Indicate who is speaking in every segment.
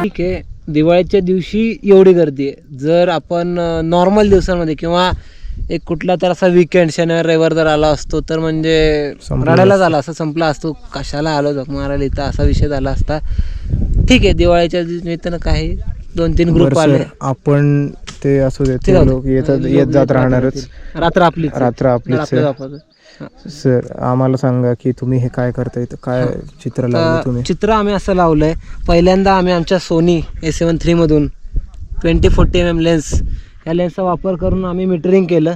Speaker 1: ठीक आहे, दिवाळीच्या दिवशी एवढी गर्दी आहे. जर आपण नॉर्मल दिवसांमध्ये किंवा एक कुठला तर असा वीकेंड शनिवार रविवार जर आला असतो तर म्हणजे रडायला झाला असं संपला असतो. कशाला आलो जग मारायला इथं, असा विषय झाला असता. ठीक आहे, दिवाळीच्या निमित्तानं काही 2-3 ग्रुप आले.
Speaker 2: आपण ते असू देत, लोक येतात येत जात राहणारच.
Speaker 1: रात्र आपलीच
Speaker 2: आपलीच. सर आम्हाला सांगा की तुम्ही हे काय करताय, काय चित्र लावलं तुम्ही?
Speaker 1: चित्र आम्ही असं लावलंय, पहिल्यांदा आम्ही आमच्या सोनी A7 III मधून 20-40mm लेन्स, या लेन्सचा वापर करून आम्ही मीटरिंग केलं,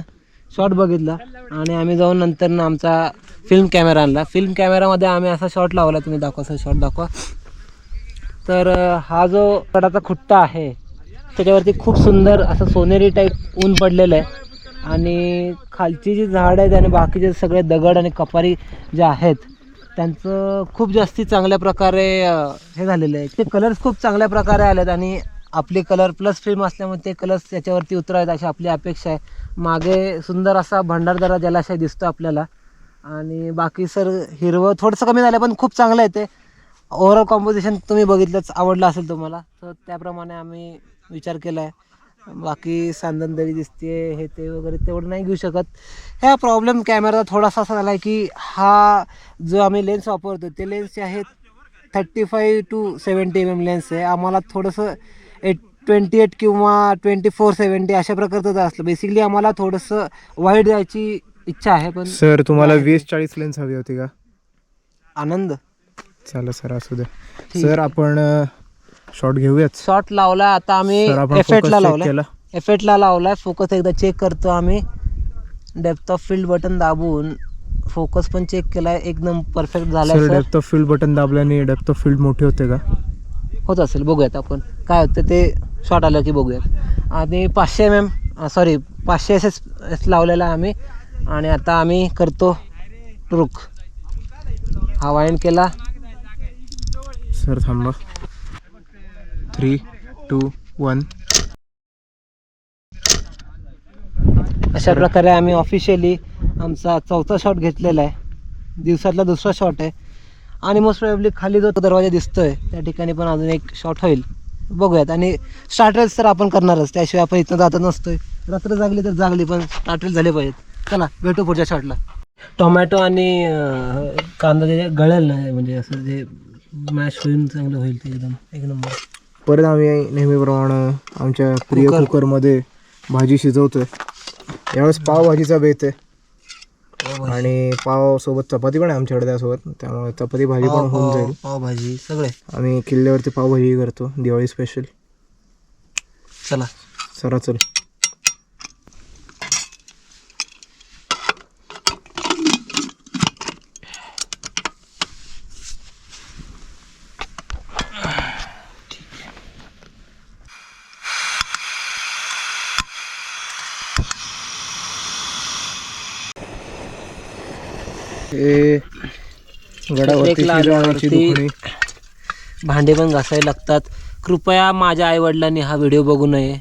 Speaker 1: शॉट बघितला आणि आम्ही जाऊन नंतर आमचा फिल्म कॅमेरा आणला. फिल्म कॅमेरामध्ये आम्ही असा शॉट लावला, तुम्ही दाखवा सर, शॉट दाखवा. तर हा जो कडाचा खुट्टा आहे त्याच्यावरती खूप सुंदर असं सोनेरी टाईप ऊन पडलेलं आहे आणि खालची जी झाड आहेत आणि बाकीचे सगळे दगड आणि कपारी जे आहेत त्यांचं खूप जास्ती चांगल्या प्रकारे हे झालेलं आहे. ते कलर्स खूप चांगल्या प्रकारे आलेत आणि आपले कलर प्लस फिल्म असल्यामुळे ते कलर्स त्याच्यावरती उतरावेत अशी आपली अपेक्षा आहे. मागे सुंदर असा भंडारदरा जलाशय दिसतो आपल्याला आणि बाकी सर हिरवं थोडंसं कमी झालं पण खूप चांगलं आहे ते. ओव्हरऑल कॉम्पोजिशन तुम्ही बघितलंच, आवडलं असेल तुम्हाला, तर त्याप्रमाणे आम्ही विचार केला आहे. बाकी सांदनदरी दिसते हे ते वगैरे तेवढं नाही घेऊ शकत. ह्या प्रॉब्लेम कॅमेराचा थोडासा असा झाला आहे की हा जो आम्ही लेन्स वापरतो ते लेन्स जे आहेत 35 to 70mm लेन्स आहे. आम्हाला थोडंसं 28 किंवा 24-70 अशा प्रकारचं असलं. बेसिकली आम्हाला थोडंसं वाईड जायची इच्छा आहे. पण
Speaker 2: सर तुम्हाला 20-40 लेन्स हवी होती का?
Speaker 1: आनंद
Speaker 2: चला सर, असू दे. सर आपण शॉट घेऊयात.
Speaker 1: शॉट लावला, आता आम्ही एफेक्टला लावलाय. फोकस एकदा चेक करतो आम्ही, डेप्थ ऑफ फील्ड बटन दाबून फोकस पण चेक केलाय, एकदम परफेक्ट झालाय.
Speaker 2: Sir depth of field button दाबल्याने डेप्थ ऑफ फील्ड मोठी होते का?
Speaker 1: होत असेल, बघूयात आपण काय होतं ते शॉट आलं की बघूयात. आणि 500 SS लावलेला आहे आम्ही आणि आता आम्ही करतो ट्रुक. हा वाइंड केला.
Speaker 2: सर थांबा, 3, 2, 1.
Speaker 1: अशा प्रकारे आम्ही ऑफिशियली आमचा 4था शॉट घेतलेला आहे, दिवसातला 2रा शॉट आहे आणि मोस्ट प्रोबॅबली खाली जो दरवाजा दिसतोय त्या ठिकाणी पण अजून एक शॉट होईल, बघूयात. आणि स्टार्टर्स तर आपण करणारच, त्याशिवाय आपण इथं जात नसतोय. रात्र जागली तर जागली, पण स्टार्टर्स झाले पाहिजेत. चला भेटू पुढच्या शॉटला. टोमॅटो आणि कांदा जे गळेल ना, म्हणजे असं जे मॅश होईल चांगलं होईल ते एकदम एक नंबर.
Speaker 2: परत आम्ही नेहमीप्रमाणे आमच्या प्रिय कुकरमध्ये भाजी शिजवतोय. यावेळेस पावभाजीचा बेत आहे आणि पाव सोबत चपाती पण आहे आमच्याकडे त्यासोबत, त्यामुळे चपाती भाजी पण होऊन जाईल.
Speaker 1: पावभाजी सगळे
Speaker 2: आम्ही किल्ल्यावरती पावभाजी करतो दिवाळी स्पेशल.
Speaker 1: चला
Speaker 2: सरा चल. गडावरती
Speaker 1: भांडे पण घासायला लागतात. कृपया माझ्या आईवडिलांनी हा व्हिडिओ बघू नये,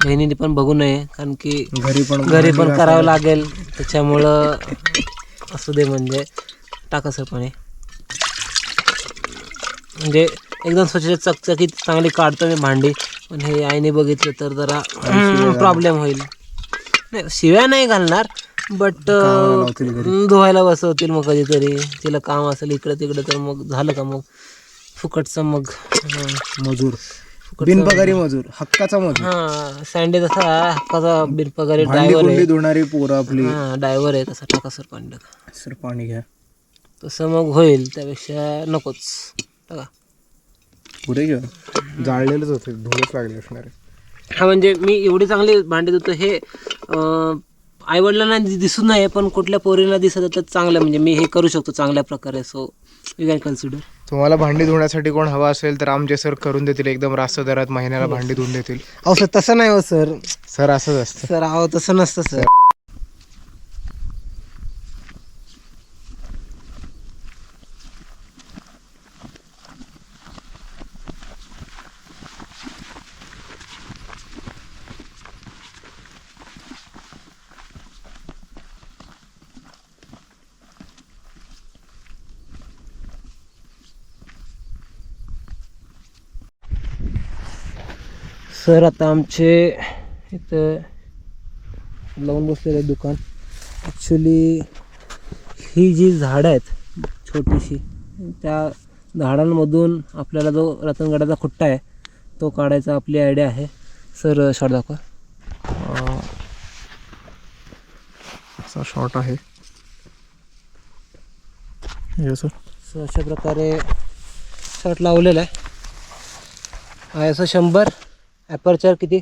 Speaker 1: बहिणीने पण बघू नये, कारण की घरी पण करावं लागेल. त्याच्यामुळं असू दे, म्हणजे टाका सर पाणी. म्हणजे एकदम स्वच्छ चकचकीत चांगली काढतो मी भांडी, पण हे आईने बघितलं तर जरा प्रॉब्लेम होईल. नाही, शिव्या नाही घालणार, बट धुवायला बसवतील मग कधीतरी, तिला काम असेल इकडं तिकडं, तर मग झालं का मग फुकटचं मग
Speaker 2: मजूर, बिनपगारी मजूर, हक्काचा मजूर.
Speaker 1: हां, सँडे तसा हक्काचा बिनपगारी
Speaker 2: ड्रायव्हर आहे, धुणारी पोरं आपली.
Speaker 1: हां, ड्रायव्हर आहे तसा. टाका सर पाणी, टाका
Speaker 2: सर पाणी घ्या.
Speaker 1: तसं मग होईल, त्यापेक्षा नकोच. टाका
Speaker 2: पुरे घ्या, जाळलेलंच होतं, धुळच लागली असणार आहे.
Speaker 1: हा, म्हणजे मी एवढी चांगली भांडी धुतो हे आईवडिलांना दिसून नाही, पण कुठल्या पोरीला दिसत तर चांगलं, म्हणजे मी हे करू शकतो चांगल्या प्रकारे. So you can consider.
Speaker 2: तुम्हाला भांडी धुण्यासाठी कोण हवा असेल तर आमचे सर करून देतील, एकदम रास्त दरात महिन्याला भांडी धुवून देतील.
Speaker 1: अहो सर, तसं नाही हो सर.
Speaker 2: सर असंच असतं
Speaker 1: सर. अहो तसं नसतं सर. सर आता आमचे इथं लावून बसलेलं दुकान. ॲक्च्युली ही जी झाडं आहेत छोटीशी, त्या झाडांमधून आपल्याला जो रतनगडाचा खुट्टा आहे तो काढायचा आपली आयडिया आहे. सर शॉट दाखवा.
Speaker 2: असा शॉट आहे.
Speaker 1: सो अशा प्रकारे शॉट लावलेला आहे. ISO 100. ॲपर्चर किती?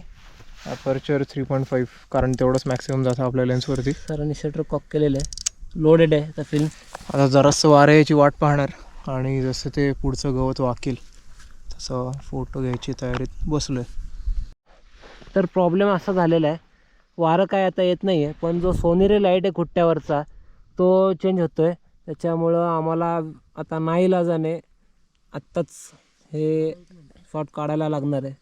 Speaker 2: ॲपर्चर 3.5, कारण तेवढंच मॅक्सिमम जातं आपल्या लेन्सवरती.
Speaker 1: सरांनी शटर कॉक केलेलं आहे. लोडेड आहे आता फिल्म.
Speaker 2: आता जरासं वारं याची वाट पाहणार आणि जसं ते पुढचं गवत वाकेल तसं फोटो घ्यायची तयारीत बसलो आहे.
Speaker 1: तर प्रॉब्लेम असा झालेला आहे, वारं काय आता येत नाही आहे, पण जो सोनेरी लाईट आहे खुट्ट्यावरचा तो चेंज होतो आहे. त्याच्यामुळं आम्हाला आता नाईलाजाने आत्ताच हे शॉट काढायला लागणार आहे.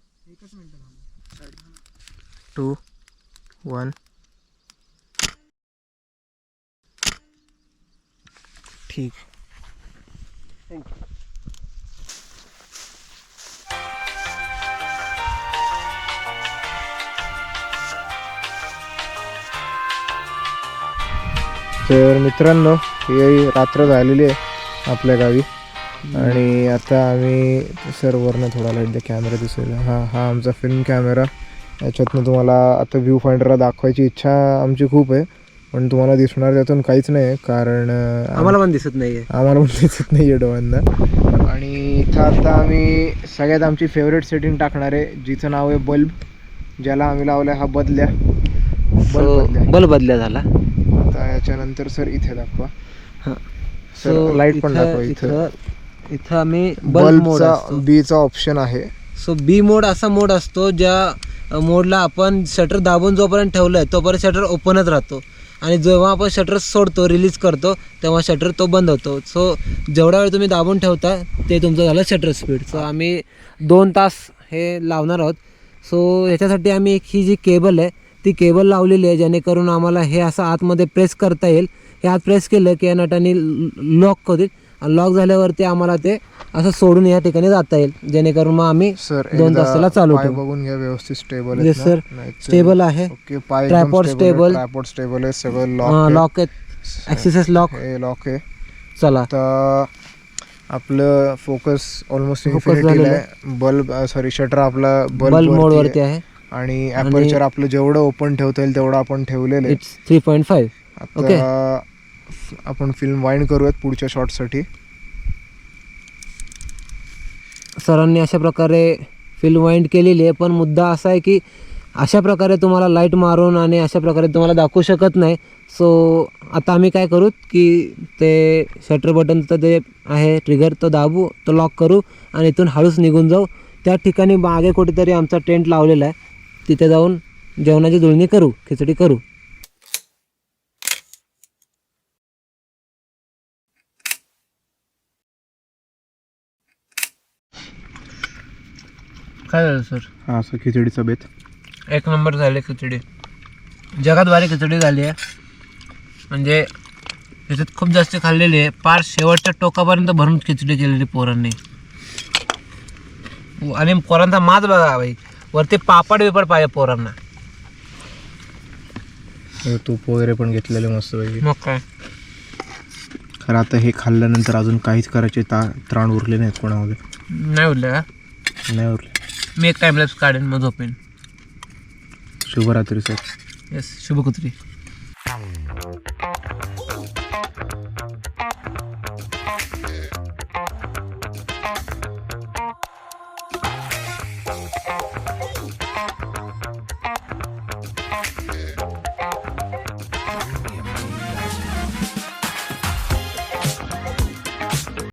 Speaker 2: 2, 1. ठीक.
Speaker 1: थँक्यू.
Speaker 2: तर मित्रांनो, ही रात्र झालेली आहे आपल्या गावी आणि आता आम्ही सर्वरनं थोडा लाईट द्या, कॅमेरा दिसेल. हा आमचा फिल्म कॅमेरा. याच्यातनं तुम्हाला आता व्ह्यू फाइंडरला दाखवायची इच्छा आमची खूप आहे, पण तुम्हाला दिसणार त्यातून काहीच नाही आहे, कारण
Speaker 1: आम्हाला पण दिसत नाही आहे.
Speaker 2: आम्हाला पण दिसत नाही आहे डोळ्यांना. आणि इथं आता आम्ही सगळ्यात आमची फेवरेट सेटिंग टाकणार आहे, जिचं नाव आहे बल्ब, ज्याला आम्ही लावलं आहे हा बदल्या.
Speaker 1: बल्ब बदल्या झाला.
Speaker 2: आता याच्यानंतर सर इथे दाखवा.
Speaker 1: हां,
Speaker 2: सर लाईट पण दाखवा.
Speaker 1: इथं आम्ही बल्ब मोड
Speaker 2: बल्बचा बीचा ऑप्शन आहे.
Speaker 1: सो बी मोड असा मोड असतो ज्या मोडला आपण शटर दाबून जोपर्यंत ठेवलं आहे तोपर्यंत शटर ओपनच राहतो, आणि जेव्हा आपण शटर सोडतो, रिलीज करतो, तेव्हा शटर तो बंद होतो. सो जेवढा वेळ तुम्ही दाबून ठेवता ते तुमचं झालं शटर स्पीड. सो आम्ही 2 तास हे लावणार आहोत. सो ह्याच्यासाठी आम्ही ही जी केबल आहे ती केबल लावलेली आहे, जेणेकरून आम्हाला हे असं आतमध्ये प्रेस करता येईल. हे आत प्रेस केलं की या नटाने लॉक होतील, आणि लॉक झाल्यावरती आम्हाला ते असं सोडून या ठिकाणी जाता येईल, जेणेकरून मग आम्ही 2 तासाला चालू ठेवू.
Speaker 2: बघून घ्या व्यवस्थित स्टेबल
Speaker 1: आहे सर. स्टेबल आहे.
Speaker 2: ओके.
Speaker 1: ट्रायपॉड स्टेबल
Speaker 2: आहे. सगळं
Speaker 1: लॉक आहे. ॲक्सेस लॉक
Speaker 2: आहे.
Speaker 1: चला
Speaker 2: तर आपलं फोकस ऑलमोस्ट इन्फिनिटीला आहे. बल्ब शटर आपला बल्ब
Speaker 1: मोडवरती आहे,
Speaker 2: आणि ॲपर्चर आपलं जेवढं ओपन ठेवता येईल तेवढं आपण ठेवलेलं आहे.
Speaker 1: इट्स 3.5. ओके.
Speaker 2: आपण फिल्म वाइंड करूयात पुढच्या शॉटसाठी.
Speaker 1: सरांनी अशा प्रकारे फिल्म वाइंड केलेली आहे, पण मुद्दा असा आहे की अशा प्रकारे तुम्हाला लाईट मारून आणि अशा प्रकारे तुम्हाला दाखवू शकत नाही. सो आता आम्ही काय करू की ते शटर बटनचं जे आहे ट्रिगर तो दाबू, तो लॉक करू आणि इथून हळूच निघून जाऊ. त्या ठिकाणी मागे कुठेतरी आमचा टेंट लावलेला आहे, तिथे जाऊन जेवणाची जुळणी करू, खिचडी करू. काय झालं सर?
Speaker 2: हा असं खिचडीचा बेत
Speaker 1: 1 नंबर झाले. खिचडी जगात भारी खिचडी झाली आहे, म्हणजे त्याच्यात खूप जास्त खाल्लेली आहे. पार शेवटच्या टोकापर्यंत भरून खिचडी केलेली पोरांनी. आणि पोरांचा माज बघा भाई, वरती पापड बिपड पाहिजे पोरांना.
Speaker 2: तूप वगैरे पण घेतलेले मस्त पैकी.
Speaker 1: मग काय,
Speaker 2: खरं आता हे खाल्ल्यानंतर अजून काहीच करायचे त्राण उरले नाहीत कोणामध्ये.
Speaker 1: नाही उरले का?
Speaker 2: नाही उरले.
Speaker 1: मी एक टाइमलॅप्स काढेन, मग झोपेन.
Speaker 2: शुभरात्री सर.
Speaker 1: येस, शुभकुत्री.